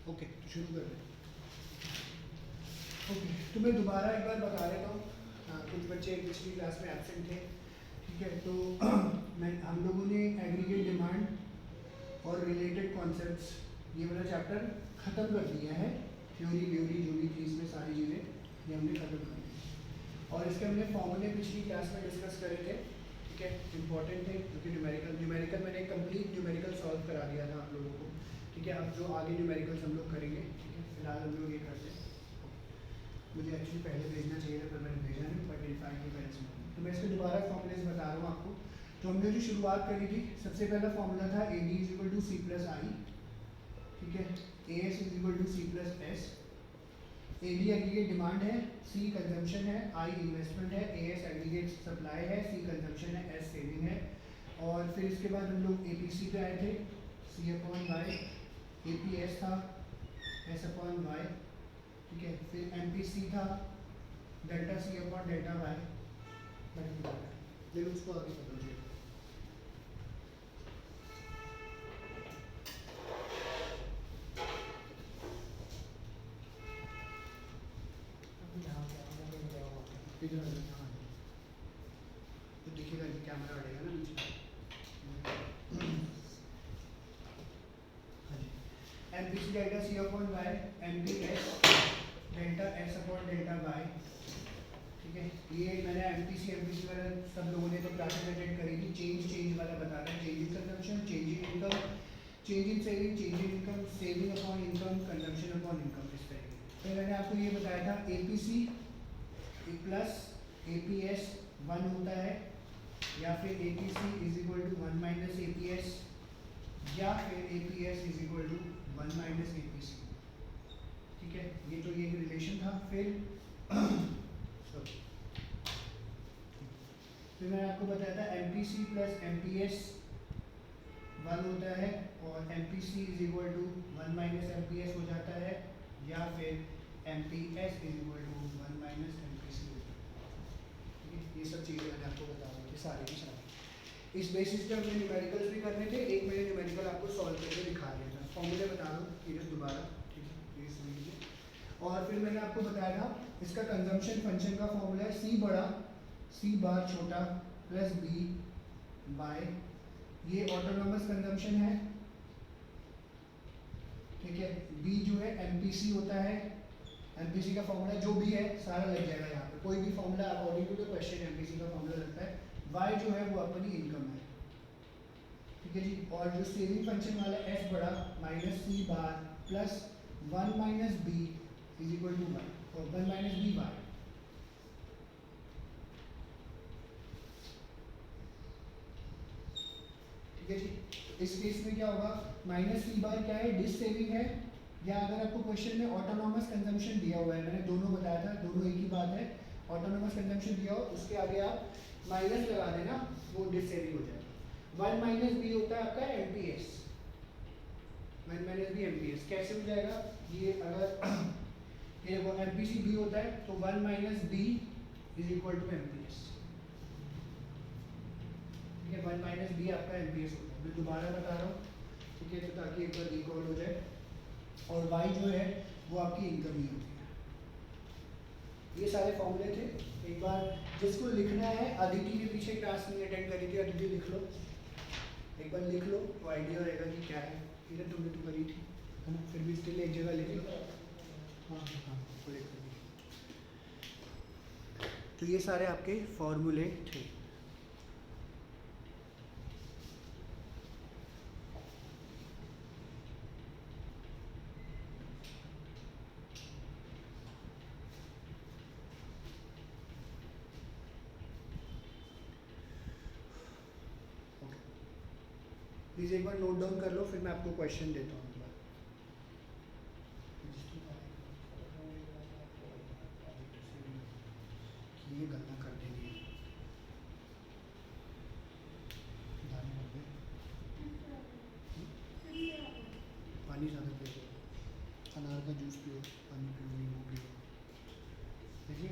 Okay, तो शुरू कर रहे हैं। ओके, तो मैं दोबारा एक बार बता देता हूँ। कुछ बच्चे पिछली क्लास में एब्सेंट थे, ठीक है। तो हम लोगों ने एग्रीगेट डिमांड और रिलेटेड कॉन्सेप्ट्स ये वाला चैप्टर ख़त्म कर दिया है। थ्योरी व्योरी जो भी थी इसमें सारी चीज़ें ये हमने ख़त्म कर दी, और इसके हमने फॉर्मूले पिछली क्लास में डिस्कस करे थे, ठीक है। इंपॉर्टेंट थे क्योंकि न्यूमेरिकल मैंने कंप्लीट न्यूमेरिकल सॉल्व करा दिया था आप लोगों को, ठीक है। अब जो आगे न्यूमेरिकल्स हम लोग करेंगे, ठीक है, फिलहाल हम लोग ये करते हैं। मुझे एक्चुअली पहले भेजना चाहिए था पर मैंने भेजा नहीं, बट इनफैक्ट ये पहले से। तो मैं इसके दोबारा फॉर्मूलेज बता रहा हूँ आपको। तो हमने जो शुरुआत करी थी, सबसे पहला फॉर्मूला था A D is equal to C plus I, ठीक है। A S is equal to C plus S. A D aggregate demand है, सी कंजम्पशन है, आई इन्वेस्टमेंट है, ए एस एग्रीगेट सप्लाई है, सी कंजम्पशन है, एस सेविंग है। और फिर इसके बाद हम लोग ए पी सी पे आए थे, C upon Y, A P S था, एस अपॉन वाई, ठीक है। फिर एम पी सी था, delta C upon delta Y, लेकिन उसको आगे बदल दिया तो दिखेगा कि कैमरा अड़ेगा ना नीचे। हाँ जी, M P C delta C upon Y, M P S delta S upon delta Y, ठीक है। ये मैंने एम पी सी वाला सब लोगों ने तो क्लासेस अटेंड करी थी। चेंज वाला बता रहा है, change in consumption, change in income, change in saving, change in income, saving upon income, consumption upon income, इस तरीके। फिर मैंने आपको ये बताया था A P C plus A P S 1 होता है, या फिर A P C is equal to 1 minus A P S, या फिर A P S is equal to 1 minus A P C, ठीक है। ये तो ये रिलेशन था। फिर मैंने आपको बताया था M P C plus M P S 1 होता है, और M P C is equal to 1 minus M P S हो जाता है, या फिर M P S is equal to 1 minus M P C हो जाता है, ठीक है। ये सब चीज़ें मैंने आपको बता दी थी सारी की सारी। इस बेसिस पे हमने न्यूमेरिकल्स भी करने थे। एक मैंने न्यूमेरिकल आपको सॉल्व करके दिखा दिया था। फॉर्मूले बता रहा हूँ ठीक है दोबारा, ठीक है, प्लीज सुन लीजिए। और फिर मैंने आपको बताया था इसका कंजम्पशन फंक्शन का फॉर्मूला है सी बड़ा सी बार छोटा प्लस बी बाय, ये ऑटोनॉमस कंजम्पशन है, ठीक है। बी जो है एमपीसी होता है, एमपीसी का फॉर्मूला जो भी है सारा लग जाएगा यहाँ पे, कोई भी formula according to the question MPC का फॉर्मूला लगता है। वाई जो है वो अपनी इनकम है, ठीक है जी। और जो सेविंग फंक्शन वाला एस बड़ा minus C bar plus 1 minus B is equal to 1, और 1 माइनस बी बार, ठीक है जी। इस केस में क्या होगा, माइनस सी बार क्या है, डिस सेविंग है, या अगर आपको क्वेश्चन में ऑटोनॉमस कंजम्पशन दिया हुआ है, मैंने दोनों बताया था, दोनों एक ही बात है। ऑटोनॉमस कंजम्पशन दिया हो उसके आगे आप माइनस लगा देना, वो डिस सेविंग हो जाएगा। 1 माइनस बी होता है आपका M P S, 1 minus B M P S कैसे हो जाएगा, ये अगर ये वो एम पी सी बी होता है तो 1 minus B is equal to M P S, ठीक है। 1 माइनस बी आपका एम पी एस होता है। मैं दोबारा बता रहा हूँ, ठीक है, तो ताकि एक बार रिकॉल हो जाए। और वाई जो है वो आपकी इनकम ही होती है। ये सारे फॉर्मूले थे। एक बार जिसको लिखना है, अदिति के पीछे क्लास नहीं अटेंड करी थी, अदिति लिख लो, एक बार लिख लो तो आइडिया रहेगा कि क्या है। ठीक है, तुमने तो करी थी है ना, फिर भी स्टिल एक जगह लिख लो। हाँ हाँ, वो लिख लो। तो ये सारे आपके फॉर्मूले थे। प्लीज़ एक बार नोट डाउन कर लो, फिर मैं आपको क्वेश्चन देता हूँ। ये गलना कर देंगे, पानी ज़्यादा पियो, अनार का जूस पियो, पानी पियो, नींबू पियो, देखिए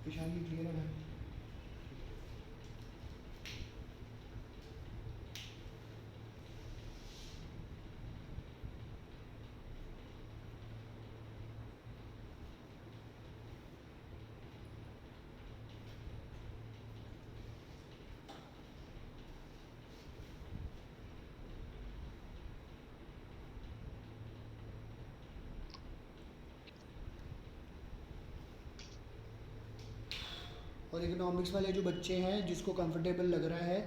पेशानी क्लियर है। और इकोनॉमिक्स वाले जो बच्चे हैं जिसको कंफर्टेबल लग रहा है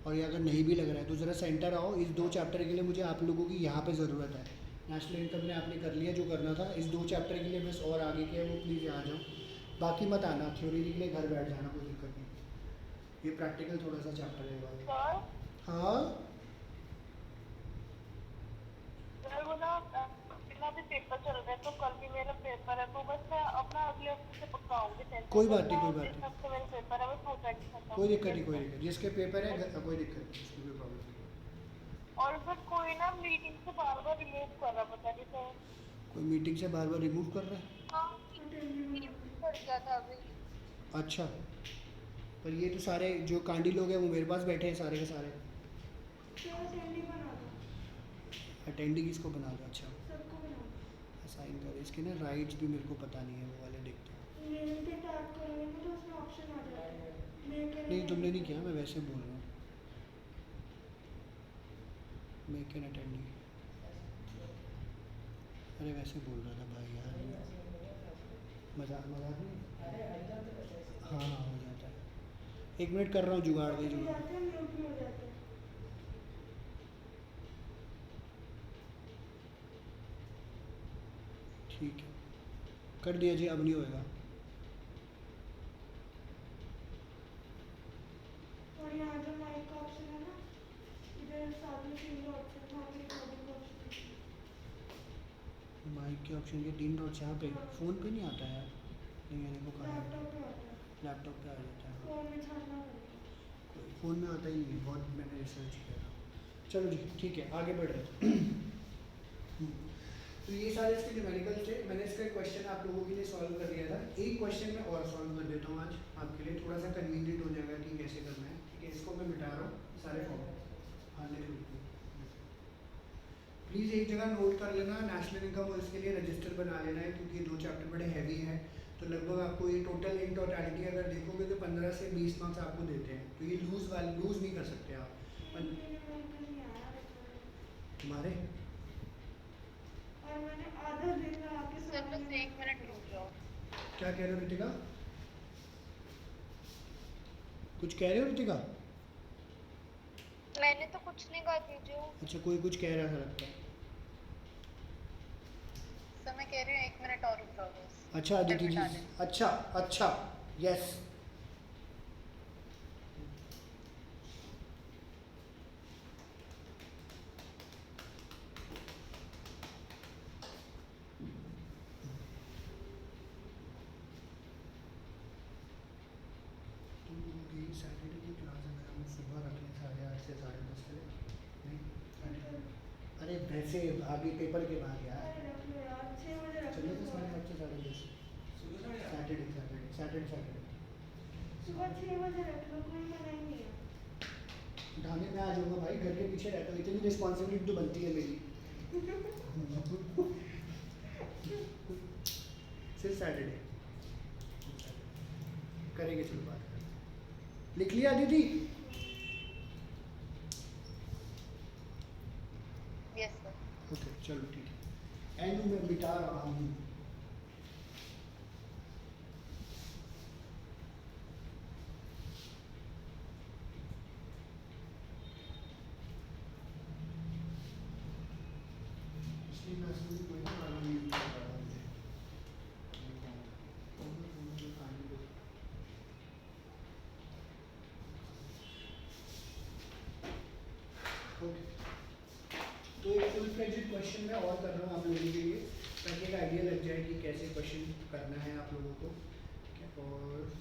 और या अगर नहीं भी लग रहा है तो ज़रा सेंटर आओ। इस 2 चैप्टर के लिए मुझे आप लोगों की यहाँ पे ज़रूरत है। नेशनल इनकम में आपने कर लिया जो करना था, इस 2 चैप्टर के लिए बस और आगे के वो प्लीज़ आ जाओ। बाकी मत आना, थ्योरी के लिए घर बैठ जाना, कोई दिक्कत नहीं। ये प्रैक्टिकल थोड़ा सा चैप्टर है वाला। हाँ सर वो ना मेरा भी पेपर चल रहा है तो कल भी मेरा पेपर है तो बस मैं अपना अगले हफ्ते से पक्का आऊंगी सेंटर कोई पे। बात नहीं, तो कोई बात इस नहीं, हफ्ते मेरा पेपर है बस हो जाएगी खत्म। कोई दिक्कत नहीं, कोई दिक्कत। जिसके पेपर है कोई दिक्कत नहीं, उसकी कोई प्रॉब्लम नहीं। और सर कोई ना मीटिंग से बार बार रिमूव कर रहा, पता नहीं सर। कोई मीटिंग से बार बार रिमूव कर रहा है? हाँ कर गया था अभी। अच्छा, पर ये तो सारे जो कांडी लोग हैं वो मेरे पास बैठे हैं सारे के सारे। अटेंडिंग इसको बना दो। अच्छा असाइन कर, इसके ना राइट्स भी मेरे को पता नहीं है, वो वाले देखते हैं। नहीं तुमने नहीं किया, मैं वैसे बोल रहा हूँ। मेक एन अटेंडिंग, अरे वैसे बोल रहा था भाई यार, मजाक मजाक नहीं। हाँ हाँ हो जाता है, 1 मिनट कर रहा हूँ जुगाड़ भाई, जुगाड़। ठीक है कर दिया जी, अब नहीं होएगा। और यहाँ जो माइक का ऑप्शन है ना, इधर साथ में 3 डॉट्स है, वहाँ पे रिकॉर्डिंग का ऑप्शन है। माइक के ऑप्शन के 3 डॉट्स यहाँ पे, फ़ोन पे नहीं आता है यार। नहीं मेरे को कहाँ है? लैपटॉप पे आता है, लैपटॉप पे आ जाता है। फ़ोन में छानना पड़ेगा। कोई फ़ोन में आता ही नहीं है, बहुत मैंने रिसर्च किया था। चलो जी ठीक है, आगे बढ़ रहे हैं। तो ये सारे इसके न्यूमेरिकल थे। मैंने इसका क्वेश्चन आप लोगों के लिए सॉल्व कर दिया था। एक क्वेश्चन मैं और सॉल्व कर देता हूँ आज आपके लिए, थोड़ा सा कन्वीनियंट हो जाएगा कि कैसे करना है। ठीक है, इसको मैं मिटा रहा हूँ सारे फॉर्म। हाँ लिख लो प्लीज़, एक जगह नोट कर लेना, नेशनल इनकम और इसके लिए रजिस्टर बना लेना है क्योंकि 2 चैप्टर बड़े हैवी हैं। तो लगभग आपको ये टोटल इन टोटलिटी अगर देखोगे तो 15 से 20 मार्क्स आपको देते हैं। तो ये लूज़ नहीं कर सकते आप। तुम्हारे और मैंने आधा दिन लगा के सर बस 1 मिनट रुक जाओ। क्या कह रहे हो रितिका? कुछ कह रहे हो रितिका? मैंने तो कुछ नहीं कहा दीजिए। अच्छा कोई कुछ कह रहा था लगता है। सर मैं कह रही हूँ 1 मिनट और रुक जाओ बस। अच्छा अदिति जी, अच्छा अच्छा, यस। सैटरडे की क्लास अगर हम सुबह रखें 8:30 से 10:30 तक, नहीं अरे वैसे आगे पेपर के बाद यार, चलो तो 8:30 से 10:30 सैटरडे सैटरडे सैटरडे सैटरडे सुबह 6 बजे रख लो, कोई मना ही नहीं है। ढाबे में आ जाऊँगा भाई, घर के पीछे रहता हूँ, इतनी रिस्पॉन्सिबिलिटी तो बनती है मेरी। सिर्फ सैटरडे करेंगे, चलो बात करें। लिख लिया दीदी? Yes sir. ओके चलो ठीक है, एंड में मिटा रहा हूँ। पिछली क्लास में भी कोई ना प्रॉब्लम नहीं कर रहा था मुझे। ओके, तो एक फुल फ्लेजेड क्वेश्चन मैं और कर रहा हूँ आप लोगों के लिए ताकि एक आइडिया लग जाए कि कैसे क्वेश्चन करना है आप लोगों को। ठीक है, और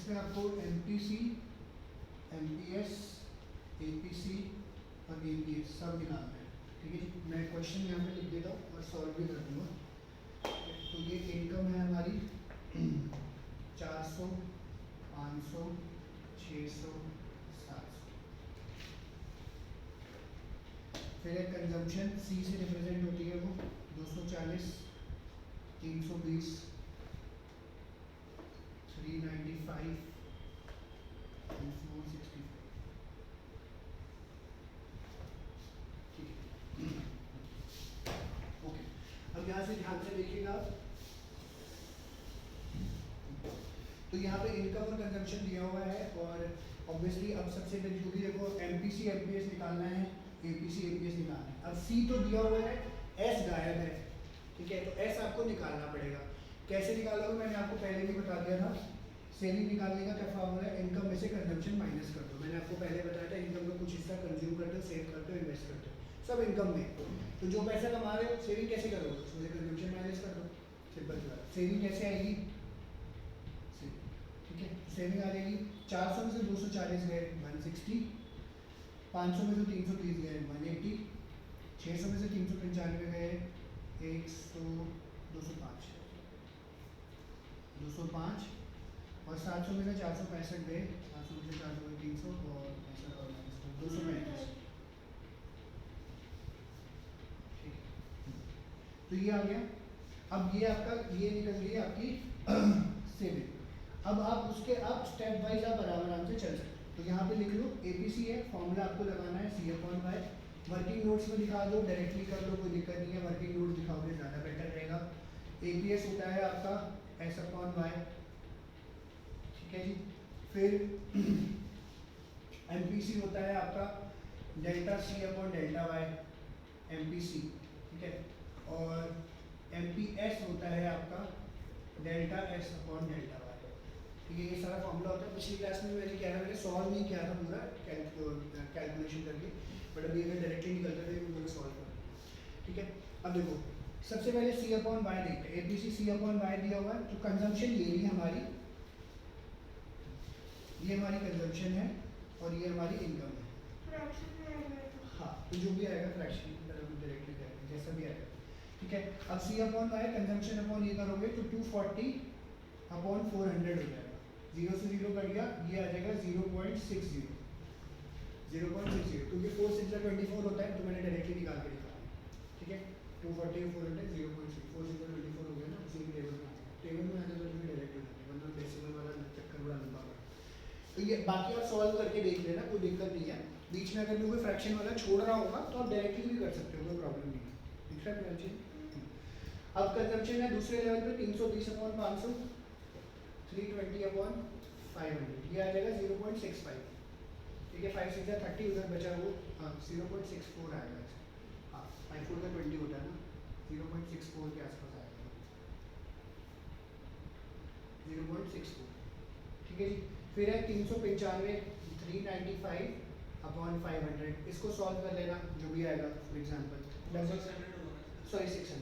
इसमें आपको MPC, MPS, APC और APS सब निकालना है, ठीक है जी। मैं क्वेश्चन यहाँ पे लिख देता हूँ और सॉल्व भी कर दूँगा। तो ये इनकम है हमारी 400, 500, 600, 700। फिर एक कंजम्पशन C से रिप्रेजेंट होती है वो 240, 320, 395 and 465। ठीक है, ओके। अब यहाँ से ध्यान से देखिएगा आप, तो यहाँ पे इनकम और कंजम्पशन दिया हुआ है और ऑब्वियसली अब सबसे पहले क्योंकि देखो MPC MPS निकालना है, APC APS निकालना है। अब C तो दिया हुआ है, S गायब है, ठीक है, तो S आपको निकालना पड़ेगा। कैसे निकालोगे मैंने आपको पहले भी बता दिया था। सेविंग निकालने का क्या फॉर्मूला है, इनकम में से कंजम्पशन माइनस कर दो। मैंने आपको पहले बताया था इनकम का कुछ हिस्सा कंज्यूम करते हो, सेव करते हो, इन्वेस्ट करते हो, सब इनकम में। तो जो पैसा कमा रहे हो सेविंग कैसे करोगे, उसमें से कंजम्पशन माइनस कर दो, सिंपल सी बात। सेविंग कैसे आएगी, ठीक है, सेविंग आ जाएगी 400 में से 240 गए 160, 500 में से 330 गए 180, 600 में से 395 गए 100, 205 और 700 में से 465 गए, 700 में से 400 गए 300 और 65 और -235। 235। ठीक है, तो ये आ गया। अब ये आपका ये निकल गई आपकी सेविंग। अब आप उसके अब स्टेप वाइज आप आराम से चल सकते हो। तो यहाँ पे लिख लो APC है, फॉर्मूला आपको लगाना है C/Y। वर्किंग नोट्स में दिखा दो, डायरेक्टली कर लो, कोई दिक्कत नहीं है, वर्किंग नोट दिखाओगे ज़्यादा बेटर रहेगा। APS होता है आपका S/Y, ठीक है जी। फिर MPC होता है आपका डेल्टा C/Δy, MPC, ठीक है, और MPS होता है आपका डेल्टा S/Δy, ठीक है। ये सारा फॉर्मूला होता है। पिछली क्लास में मैंने क्या था, मैंने सॉल्व नहीं किया था पूरा कैलकुलेशन करके, बट अभी अगर डायरेक्टली निकलता है तो मैंने सॉल्व कर दिया, ठीक है। अब देखो सबसे पहले C/Y देखते हैं। APC C/Y दिया हुआ है, तो कंजम्पशन ये रही हमारी, ये हमारी कंजम्पशन है और ये हमारी इनकम है। फ्रैक्शन में आएगा तो। हाँ, तो जो भी आएगा फ्रैक्शन की तरफ डायरेक्टली करेंगे, जैसा भी आएगा, ठीक है। अब C/Y कंजम्पशन अपॉन ये करोगे तो 240/400 हो जाएगा। 0 से 0 कट गया, ये आ जाएगा 0.60, 0.60, क्योंकि 4 6 24 होता है, तो मैंने डायरेक्टली निकाल के दिखाया, ठीक है। 240 और 400 0.6, 4 6 24 हो गया ना, उसी के टेबल में आ जाएगा। टेबल में आने तो डायरेक्ट हो जाएगा, वरना डेसिमल वाला चक्कर बड़ा लंबा पड़ता है। तो ये बाकी आप सॉल्व करके देख लेना, कोई दिक्कत नहीं है। बीच में अगर मैं कोई फ्रैक्शन वाला छोड़ रहा होगा तो आप डायरेक्टली भी कर सकते हो, कोई प्रॉब्लम नहीं है। दिख रहा है क्या चीज़? अब कंजम्पशन है दूसरे लेवल पे 320/500, 320/500, ये आ जाएगा 0.65, ठीक है। 5 6 30 उधर बचा वो, हाँ 0.64 आएगा। हाँ 5 4 का 20 होता है ना, 0.64 के आसपास आएगा, 0.64, ठीक है जी। फिर है 395, 395/500, इसको सॉल्व कर लेना जो भी आएगा। For example sorry 600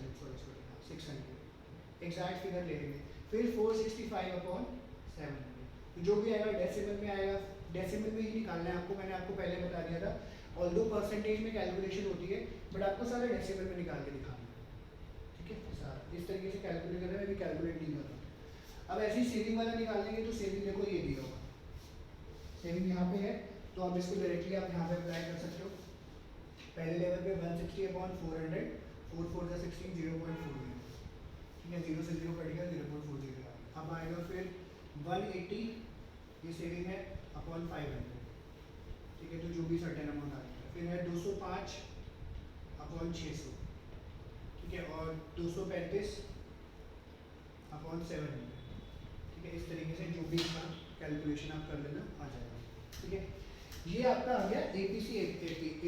exact figure ले लेंगे। फिर 465/700, तो जो भी आएगा डेसिमल में आएगा, डेसिमल में ही निकालना है आपको। मैंने आपको पहले बता दिया था, ऑल्दो परसेंटेज में कैलकुलेशन होती है, बट आपको सारा डेसिमल में निकाल के दिखाना है, ठीक है। सारा इस तरीके से कैलकुलेट करना है, मैं भी कैलकुलेट नहीं कर रहा। अब ऐसे ही सेविंग वाला निकालेंगे, तो सेविंग देखो ये दिया होगा, सेविंग यहाँ पे है, तो आप इसको डायरेक्टली आप यहाँ पे अप्लाई कर सकते हो। पहले लेवल पे 160/400, 4 4 जा 16, 0.40, ठीक है। 0 से 0 कट गया, 0.40 आ गया। अब आएगा फिर 180, ये सेविंग है अपॉन 500, ठीक है, तो जो भी सर्टेन अमाउंट आ जाएगा। फिर है 205/600, ठीक है, और 235/700, ठीक है। इस तरीके से जो भी इसका कैलकुलेशन आप कर लेना आ जाएगा, ठीक है। ये आपका आ गया APC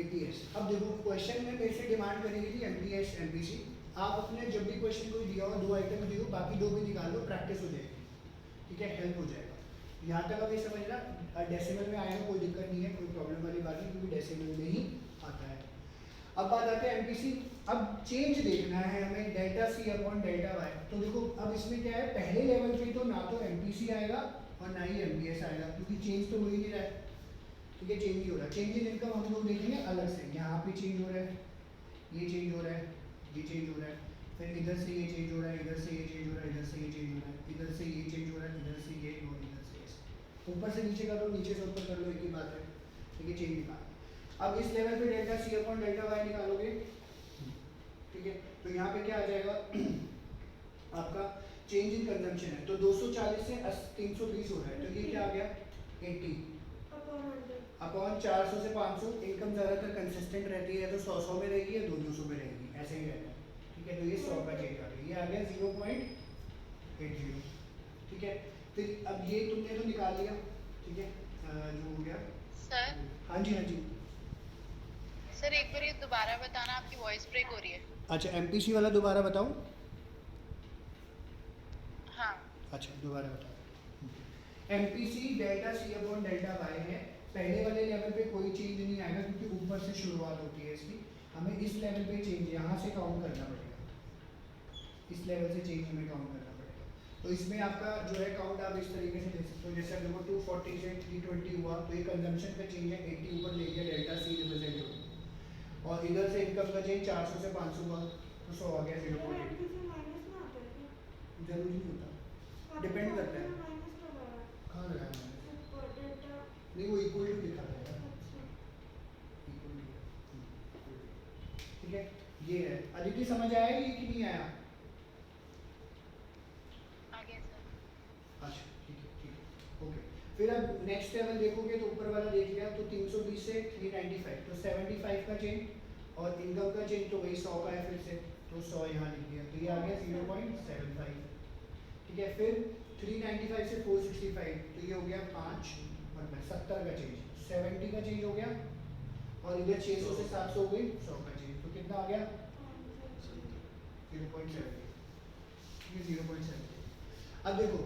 APS। अब देखो क्वेश्चन में मेरे से डिमांड करेगी थी MPS MPC। आप अपने जब भी क्वेश्चन कोई दिया हो, 2 आइटम दिए हो, बाकी 2 भी निकाल लो, प्रैक्टिस हो जाएगी, ठीक है, हेल्प हो जाएगा। यहाँ तक अब ये समझना, डेसिमल में आएगा कोई दिक्कत नहीं है, कोई प्रॉब्लम वाली बात नहीं, क्योंकि डेसिमल में ही आता है। अब बात आते हैं MPC। अब चेंज देखना है हमें डेल्टा C/Δy। तो देखो अब इसमें क्या है, पहले लेवल पे तो ना तो MPC आएगा और ना ही MBS आएगा, क्योंकि चेंज तो हो ही नहीं रहा है। ठीक है, चेंज नहीं हो रहा। चेंज इन इनकम हम लोग देखेंगे अलग से, यहाँ पे चेंज हो रहा है, ये चेंज हो रहा है, ये चेंज हो रहा है, फिर इधर से ये चेंज हो रहा है, इधर से ये चेंज हो रहा है, इधर से ये चेंज हो रहा है, इधर से ये चेंज हो रहा है, इधर से ये और इधर से ये। ऊपर से नीचे कर लो, नीचे से ऊपर कर लो, एक ही बात है। ठीक है, चेंज निकाल। अब इस लेवल पे delta C upon delta Y निकालोगे। ठीक है, तो यहाँ पे क्या आ जाएगा आपका चेंज इन कंजम्पशन है, तो 240 से 320 हो रहा है, तो ये क्या आ गया 80 अपॉन 400 से 500। इनकम ज़्यादातर कंसिस्टेंट रहती है, तो 100 में रहेगी या 200 में रहेगी, ऐसे ही रहता है। ठीक है, तो ये 100 का चेंज आ गया, ये आ गया 0.80। ठीक है, फिर अब ये तुमने तो निकाल लिया। ठीक है, जो हो गया। सर हाँ जी, हाँ जी। सर एक बार ये दोबारा बताना, आपकी वॉइस ब्रेक हो रही है। अच्छा, MPC वाला दोबारा बताऊँ? हाँ अच्छा, दोबारा बताओ। MPC delta C upon delta Y है। पहले वाले लेवल पे कोई चेंज नहीं आएगा, क्योंकि ऊपर से शुरुआत होती है इसकी। हमें इस लेवल पे चेंज यहाँ से काउंट करना पड़ेगा, इस लेवल से चेंज हमें काउंट करना पड़ेगा। तो इसमें आपका जो है काउंट आप इस तरीके से दे सकते हो, जैसे देखो 240 से 320 हुआ, तो ये कंजम्पशन का चेंज है, 80 ऊपर ले गया, डेल्टा सी रिप्रेजेंट हो। और इधर से इनकम का चेंज 400 से 500 हुआ, तो 100 आ गया 0.8। जरूरी नहीं होता, डिपेंड करता है कहाँ लगाया मैंने। नहीं, वो इक्वल टू लिखा रहेगा, इक्वल टू। ठीक है, ये है। अदिति समझ आया ये कि नहीं आया? आगे सर। अच्छा, ठीक है, ठीक है, ओके। फिर अब नेक्स्ट लेवल देखोगे तो ऊपर वाला देख लिया, तो 320 से 395, तो 75 का चेंज, और इनकम का चेंज तो वही 100 का है फिर से, तो 100 यहाँ लिख दिया, तो ये आ गया 0.75। ठीक है, फिर 395 से 465, तो ये हो गया 5 और 70 का चेंज, 70 का चेंज हो गया, और इधर 600 से 700 हो गई, 100 का चेंज, तो कितना आ गया 0.7। ये 0.7। अब देखो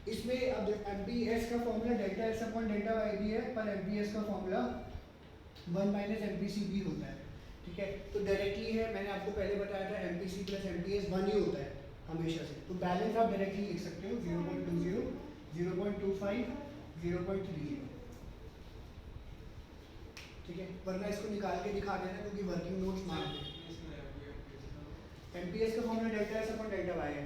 इसमें, अब MPS का formula delta S upon delta Y भी है, पर MPS का फॉर्मूला 1 माइनस MPC भी होता है। ठीक है, तो डायरेक्टली है, मैंने आपको पहले बताया था MPC प्लस MPS 1 ही होता है हमेशा से। तो बैलेंस आप डायरेक्टली लिख सकते हो 0.20, 0.25, 0.30। ठीक है, वरना इसको निकाल के दिखा देना, क्योंकि वर्किंग नोट्स मांगते हैं। MPS का formula delta S upon delta Y है।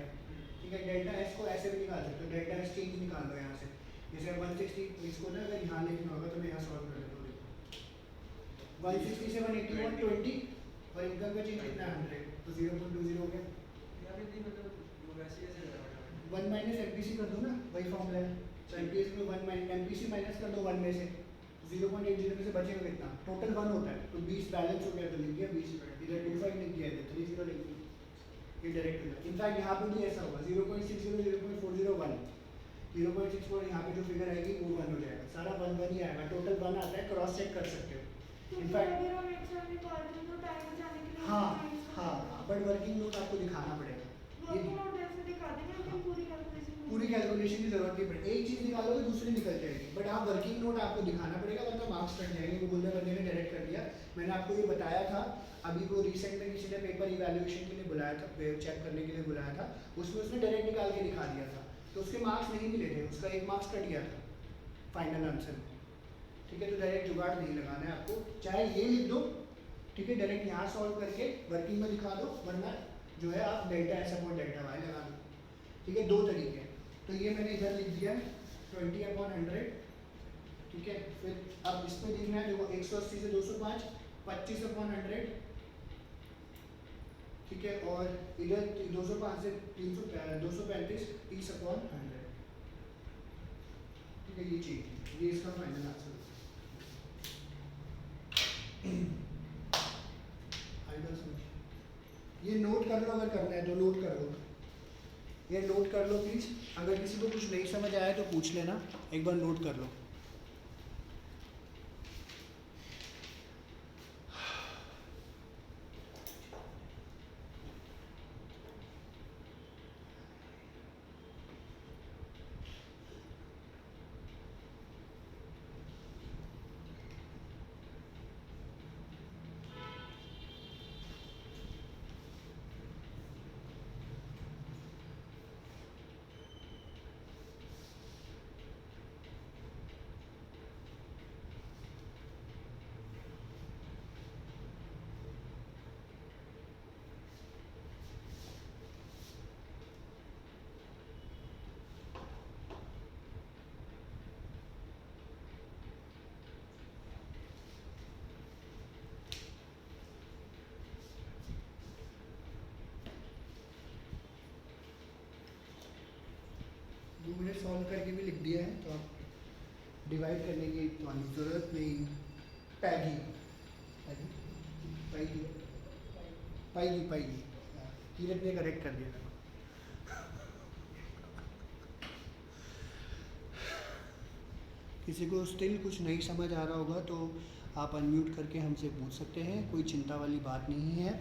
ठीक है, डेल्टा एस को ऐसे भी निकाल सकते हो, डेल्टा एस चेंज निकाल दो यहाँ से, जैसे 160, इसको ना अगर यहाँ लिखना होगा तो मैं यहाँ सॉल्व कर देता हूँ। 160 से 180 120, और इनकम का चेंज कितना है 100, तो 0.20 हो गया। 1 माइनस MPC कर दो ना, वही फॉर्मूला है। तो MPS में 1 माइनस MPC माइनस कर दो 1 में से, 0.80 में से बचेगा कितना, टोटल 1 होता है, तो 20 बैलेंस हो गया, तो लिख दिया 20, इधर 25 लिख दिया, इधर 30 लिख दिया, ये डायरेक्ट हो गया। इनफैक्ट यहाँ पे भी ऐसा होगा, 0.60, 0.401, 0.64, यहाँ पे जो फिगर आएगी वो 1 हो जाएगा, सारा 1 ही आएगा, टोटल 1 आता है, क्रॉस चेक कर सकते हो। इनफैक्ट हाँ हाँ, बट वर्किंग नोट आपको दिखाना पड़ेगा, पूरी कैलकुलेशन की जरूरत नहीं पड़ेगी, एक चीज़ निकालोगे दूसरी निकल जाएगी, बट आप वर्किंग नोट आपको दिखाना पड़ेगा, वरना मार्क्स कट जाएंगे। वो बोलने बंदे ने डायरेक्ट कर दिया, मैंने आपको ये बताया था। अभी वो रिसेंट में किसी ने पेपर इवैल्यूएशन के लिए बुलाया था, चेक करने के लिए बुलाया था, उसमें उसने डायरेक्ट निकाल के दिखा दिया था, तो उसके मार्क्स नहीं मिले थे, उसका 1 मार्क्स कट गया था फाइनल आंसर में। ठीक है, तो डायरेक्ट जुगाड़ नहीं लगाना है आपको, चाहे ये लिख दो, ठीक है, डायरेक्ट यहाँ सॉल्व करके वर्किंग में दिखा दो, वरना जो है आप delta S upon delta Y लगा दो। ठीक है, 2 तरीके हैं, तो ये मैंने इधर लिख दिया 20 अपॉन 100। ठीक है, फिर अब इसमें देखना है, देखो 180 से 205, 25 अपॉन 100। ठीक है, और इधर 205 से 235, 30 अपॉन 100। ठीक है, ये चीज, ये इसका फाइनल आंसर ये नोट कर लो, अगर करना है तो नोट कर लो, ये नोट कर लो प्लीज़। अगर किसी को कुछ नहीं समझ आया तो पूछ लेना, एक बार नोट कर लो। तो मैंने सॉल्व करके भी लिख दिया है, तो आप डिवाइड करने की तुम्हारी ज़रूरत नहीं। पैगी पैगी पाएगी पाएगी, कीरत ने करेक्ट कर दिया मेरे को। किसी को स्टिल कुछ नहीं समझ आ रहा होगा तो आप अनम्यूट करके हमसे पूछ सकते हैं, कोई चिंता वाली बात नहीं है।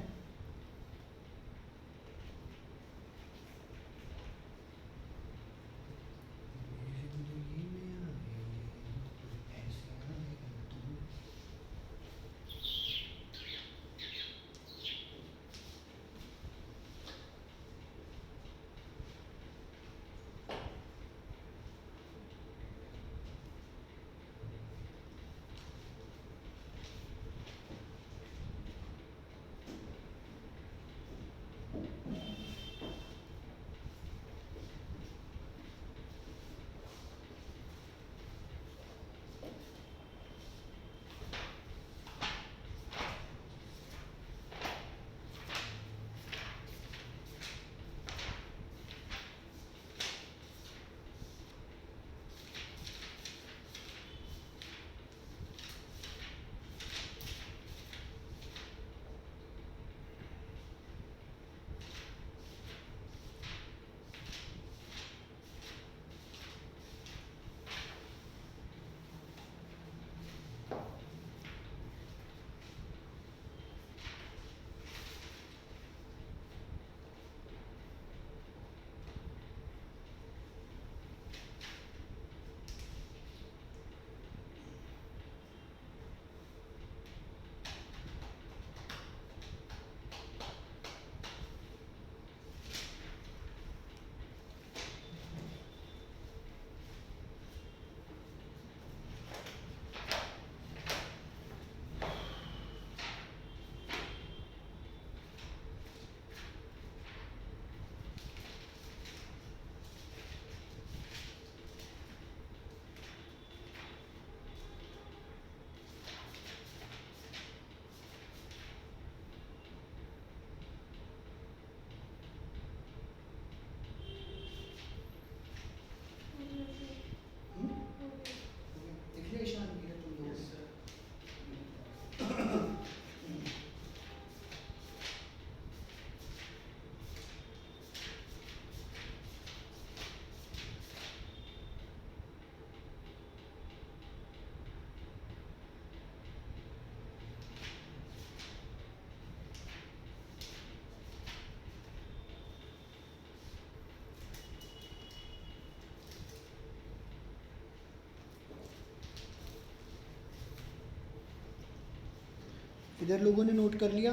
इधर लोगों ने नोट कर लिया,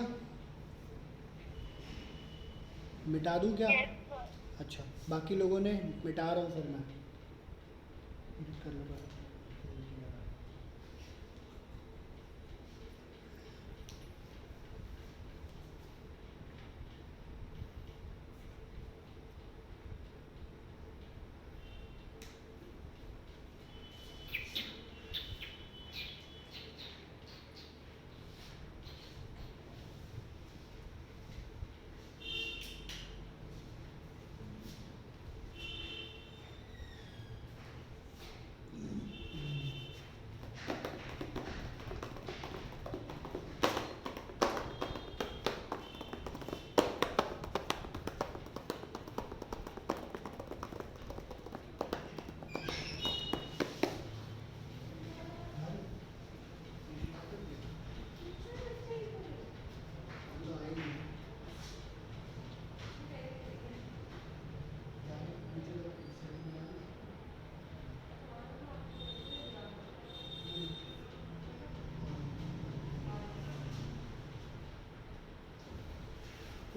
मिटा दूँ क्या? Yes sir. अच्छा, बाकी लोगों ने, मिटा रहा हूँ फिर मैं, कर लो बात।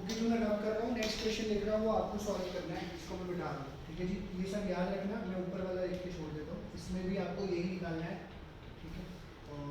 ओके, जो मैं नोट कर रहा हूँ, नेक्स्ट क्वेश्चन लिख रहा हूँ, वो आपको सॉल्व करना है, इसको मैं मिटा रहा हूँ, ठीक है जी। ये सब याद रखना, मैं ऊपर वाला लिख के छोड़ देता हूँ, इसमें भी आपको यही निकालना है, ठीक है। और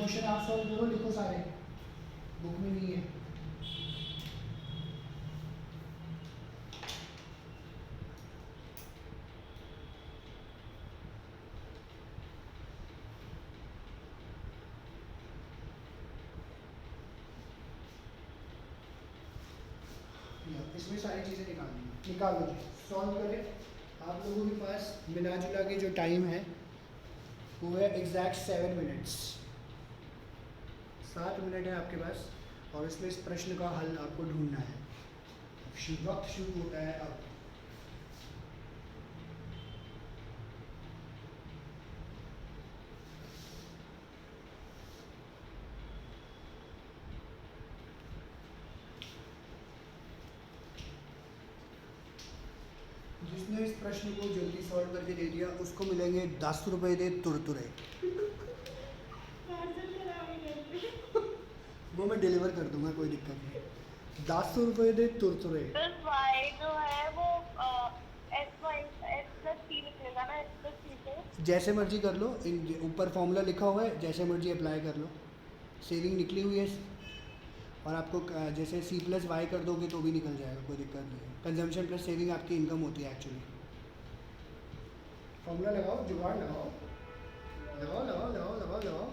क्वेश्चन आप सॉल्व करो, लिखो सारे, बुक में नहीं है। इसमें सारी चीज़ें निकाल लो जी, सॉल्व करें। आप लोगों के पास मिला जुला के जो टाइम है वो है एग्जैक्ट 7 मिनट्स, 7 मिनट है आपके पास, और इसमें इस प्रश्न का हल आपको ढूंढना है। वक्त शुरू होता है अब। जिसने इस प्रश्न को जल्दी सॉल्व करके दे दिया उसको मिलेंगे 10 रुपये दे तुरतुरे। पार्सल कराओगे घर पे? वो मैं डिलीवर कर दूंगा, कोई दिक्कत नहीं। 10 रुपये दे तुरतुरे। प्लस वाई जो है वो एस प्लस सी निकलेगा ना, एस प्लस सी से। जैसे मर्जी कर लो, ऊपर फॉर्मूला लिखा हुआ है, जैसे मर्जी अप्लाई कर लो। सेविंग निकली हुई है, और आपको जैसे सी प्लस वाई कर दोगे तो भी निकल जाएगा, कोई दिक्कत नहीं है। कंजम्पशन प्लस सेविंग आपकी इनकम होती है एक्चुअली। फॉर्मूला लगाओ, जुगाड़ लगाओ, लगाओ लगाओ लगाओ लगाओ लगाओ।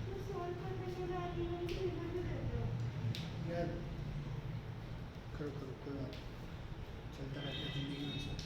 तो सॉल्व करने के बाद इवन की लिमिट भी देते हो? यार करो करो, कोई बात नहीं, चलता रहता है जिंदगी में सब।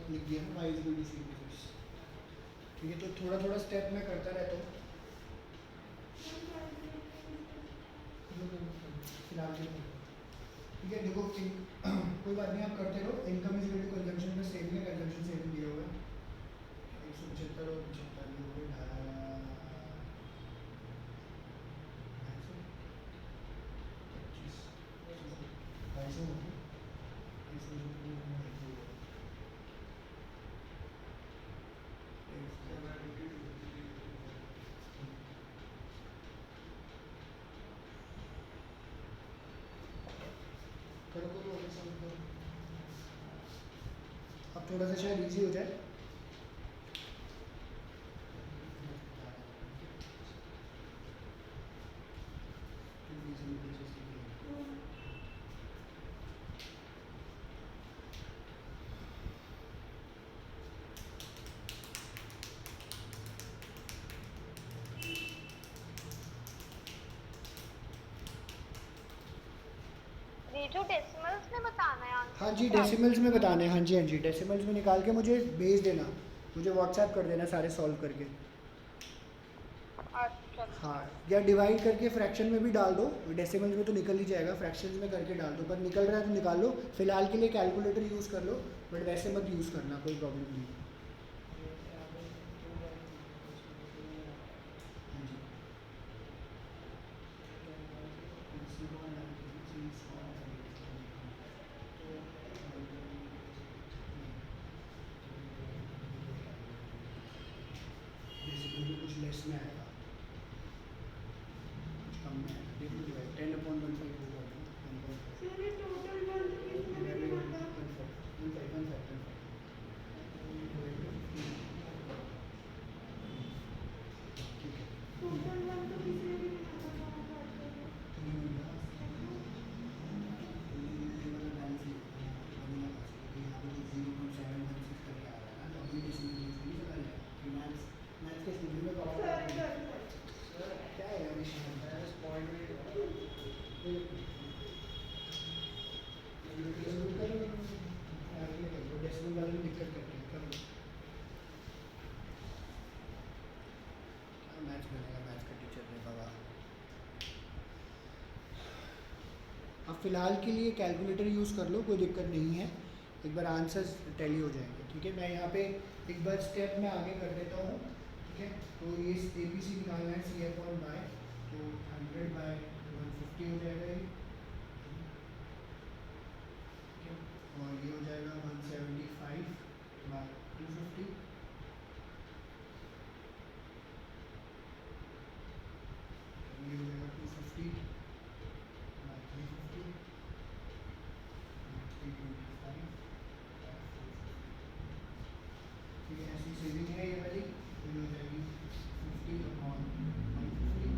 लिख दिया ना, वाई इज सी प्लस। ठीक है, तो थोड़ा थोड़ा स्टेप मैं करता रहता हूँ। फिलहाल के लिए। ठीक है, देखो कोई बात नहीं, आप करते रहो। Income is equal to consumption plus saving है, कंजम्पशन सेविंग दिया हुआ है 175 और 75 हो गए 250 हो गए। करो करो, अभी सॉल्व करो। अब थोड़ा सा शायद इजी हो जाए। जो डेसिमल्स में बताना है आंसर? हाँ जी, डेसिमल्स में बताने हैं। हाँ जी हाँ जी, डेसिमल्स में निकाल के मुझे भेज देना, मुझे व्हाट्सएप कर देना सारे सॉल्व करके। अच्छा। हाँ, या डिवाइड करके फ्रैक्शन में भी डाल दो, डेसिमल्स में तो निकल ही जाएगा, फ्रैक्शंस में करके डाल दो, पर निकल रहा है तो निकाल लो। फिलहाल के लिए कैलकुलेटर यूज़ कर लो, बट वैसे मत यूज़ करना, कोई प्रॉब्लम नहीं। हाँ जी। बेसिकली कुछ लेस में आएगा, कुछ कम में आएगा। देख लो, 10/15 होगा। सर ये टोटल बंद किसमें नहीं होता? ठीक है, वाले में दिक्कत करते हैं। कर लो मैथ्स बनेगा, मैथ्स का टीचर है बाबा। अब फ़िलहाल के लिए कैलकुलेटर यूज़ कर लो, कोई दिक्कत नहीं है, एक बार आंसर्स टैली हो जाएंगे। ठीक है, मैं यहाँ पे एक बार स्टेप में आगे कर देता हूँ। ठीक है, तो ये ABC निकालना है सी अपॉन बाय, तो 100/150 हो जाएगा ये। ठीक है, और ये हो जाएगा 175/250। ये हो जाएगा 250/350, 325। ठीक है, ऐसी सेविंग है ये वाली, तो ये हो जाएगी 50/150,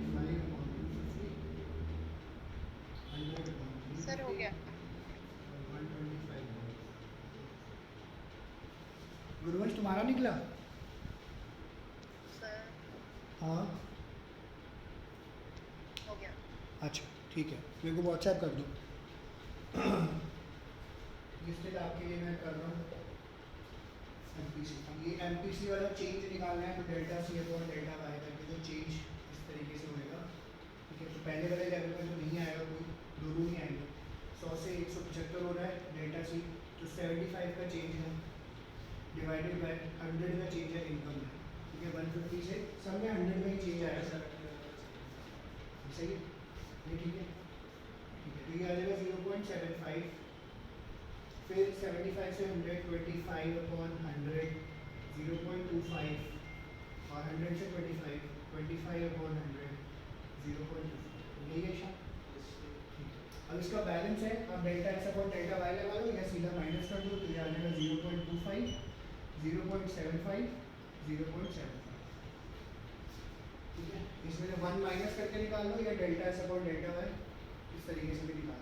75/250, 100/350 सर हो गया। और 125। गुरुवंश तुम्हारा निकला? सर हाँ हो गया। अच्छा ठीक है, मेरे को व्हाट्सएप कर दो। जिससे आपके लिए मैं कर रहा हूँ MPC। ये MPC वाला चेंज निकालना है, तो delta C upon delta Y करके जो चेंज इस तरीके से होएगा। ठीक है, तो पहले वाले लेवल में तो नहीं आएगा कोई, दोनों ही आएंगे। 100 से 175 हो रहा है डेल्टा सी, तो 75 का चेंज है डिवाइडेड बाय 100 का चेंज है इनकम में। ठीक है, 150 से सब में 100 में ही चेंज आएगा। सही है, ये ठीक है। ठीक है, तो ये आ जाएगा 0.75, फिर 75 से 125/100 0.25, और 100 से 25/100 0.25। यही है शायद। अब इसका बैलेंस है, अब delta X upon delta Y लगा लो या सीधा माइनस कर दो, तो ये आ जाएगा 0.25, 0.75, 0.75। ठीक है, इसमें से 1 माइनस करके निकाल लो या delta X upon delta Y, इस तरीके से भी निकाल सकते हो।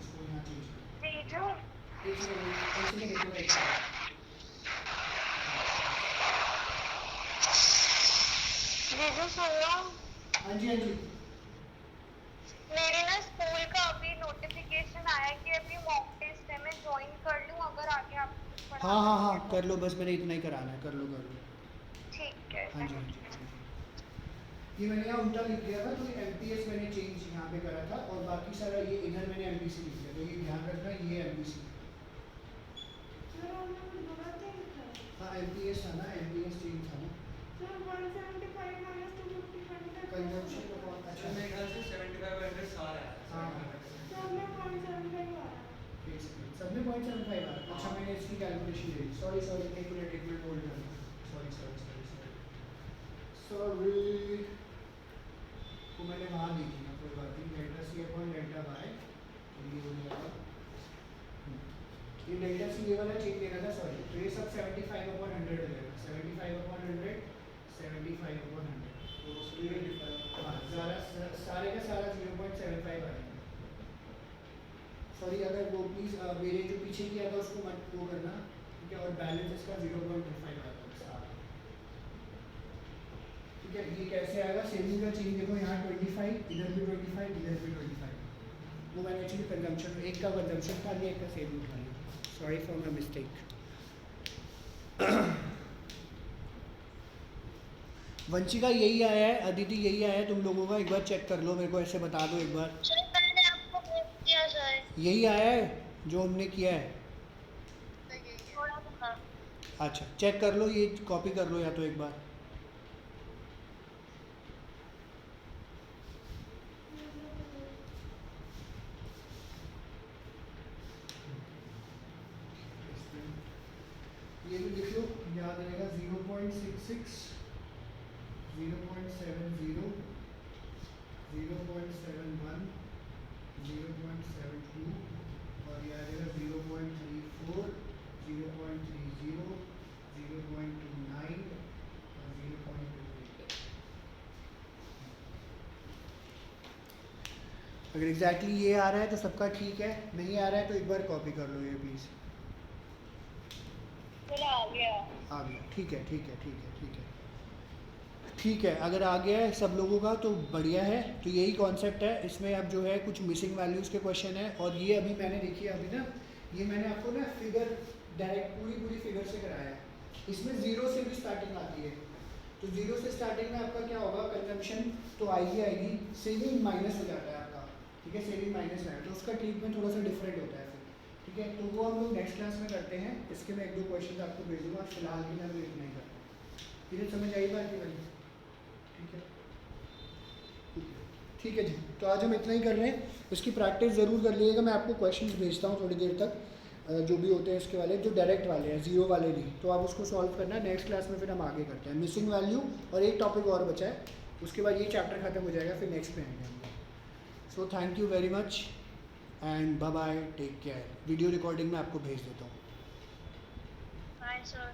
इसको यहाँ चेंज करो। जीजू जीजू सुनो, हाँ जी हाँ जी। मेरे ना स्कूल का अभी नोटिफिकेशन आया कि अभी मॉक टेस्ट है, मैं ज्वाइन कर लूँ अगर आगे आपको कुछ पढ़ाना हाँ हाँ हाँ है तो? कर लो, बस मैंने इतना ही कराना है, कर लो कर लो। ठीक है, हाँ जी हाँ जी हाँ जी। ये मैंने यहाँ उल्टा लिख दिया था, तो MPS मैंने चेंज यहाँ पे करा था, और बाकी सारा ये इधर मैंने MPC लिख दिया, तो ये ध्यान रखना ये MPC। सर हमने कुछ गलत नहीं लिखा है। हाँ MPS था ना, MPS चेंज था ना। सर 175 माइनस 250 का कंजम्पशन का बहुत अच्छा मेरे ख्याल से 75 सारा है। हाँ सर में 0.75 आ रहा है। एक सेकंड, सब में 0.75 आ रहा है। अच्छा मैंने इसकी कैलकुलेशन ले ली, सॉरी सॉरी, एक मिनट होल्ड करना, sorry sorry sorry sorry sorry, तो मैंने वहाँ देखी ना, कोई बात नहीं। Delta C upon delta Y, तो ये हो जाएगा, ये डेल्टा सी ये वाला चेंज देना था, सॉरी, तो ये सब 75/100 हो जाएगा, 75/100, 75/100। हाँ सारे का सारा 0.75 आएगा। सॉरी, अगर वो प्लीज़ मेरे जो पीछे किया था उसको मत वो करना। ठीक है, और बैलेंस इसका 0.25 आएगा सारा। ठीक है, ये कैसे आएगा? सेविंग का चेंज देखो, यहाँ 25, इधर भी 25, इधर भी 25। वो मैंने एक्चुअली कंजम्पशन, एक का कंजम्पशन था लिया, एक का सेविंग था लिया, sorry for my mistake. Vanshika यही आया है, अदिति यही आया है तुम लोगों का, एक बार चेक कर लो, मेरे को ऐसे बता दो एक बार। मैंने आपको भेज दिया सर, यही आया है जो हमने किया है? सर यही है। थोड़ा सा। अच्छा चेक कर लो, ये कॉपी कर लो या तो एक बार। ये भी लिख लो, याद रहेगा। 0.66, 0.70, 0.71, 0.72, और ये आ जाएगा 0.34, 0.30, 0.29 और 0.28। अगर एग्जैक्टली ये आ रहा है तो सबका ठीक है, नहीं आ रहा है तो एक बार कॉपी कर लो ये प्लीज़। चलो आ गया। आ गया, ठीक है ठीक है ठीक है ठीक है। ठीक है, अगर आ गया है सब लोगों का तो बढ़िया है। तो यही कॉन्सेप्ट है, इसमें अब जो है कुछ मिसिंग वैल्यूज़ के क्वेश्चन है। और ये अभी मैंने देखिए अभी ना, ये मैंने आपको ना फिगर डायरेक्ट पूरी फिगर से कराया है। इसमें ज़ीरो से भी स्टार्टिंग आती है, तो ज़ीरो से स्टार्टिंग में आपका क्या होगा, कंजम्पशन तो आएगी, सेविंग माइनस हो जाता है आपका, ठीक है, सेविंग माइनस है, तो उसका ट्रीटमेंट थोड़ा सा डिफरेंट होता है फिर, ठीक है। तो वो हम लोग नेक्स्ट क्लास में करते हैं। इसके मैं 1-2 क्वेश्चन आपको भेज दूँगा, फिलहाल के लिए हम इतना ही करते हैं। फिर समझ आई बात की वाली, ठीक है, ठीक है जी। तो आज हम इतना ही कर रहे हैं, इसकी प्रैक्टिस ज़रूर कर लीजिएगा। मैं आपको क्वेश्चंस भेजता हूँ थोड़ी देर तक, जो भी होते हैं इसके वाले, जो डायरेक्ट वाले हैं, ज़ीरो वाले नहीं, तो आप उसको सॉल्व करना है। नेक्स्ट क्लास में फिर हम आगे करते हैं मिसिंग वैल्यू, और एक टॉपिक और बचा है, उसके बाद ये चैप्टर खत्म हो जाएगा, फिर नेक्स्ट पे आएंगे हम। So thank you very much and bye bye, take care. Video recording में आपको भेज देता हूँ। Bye sir.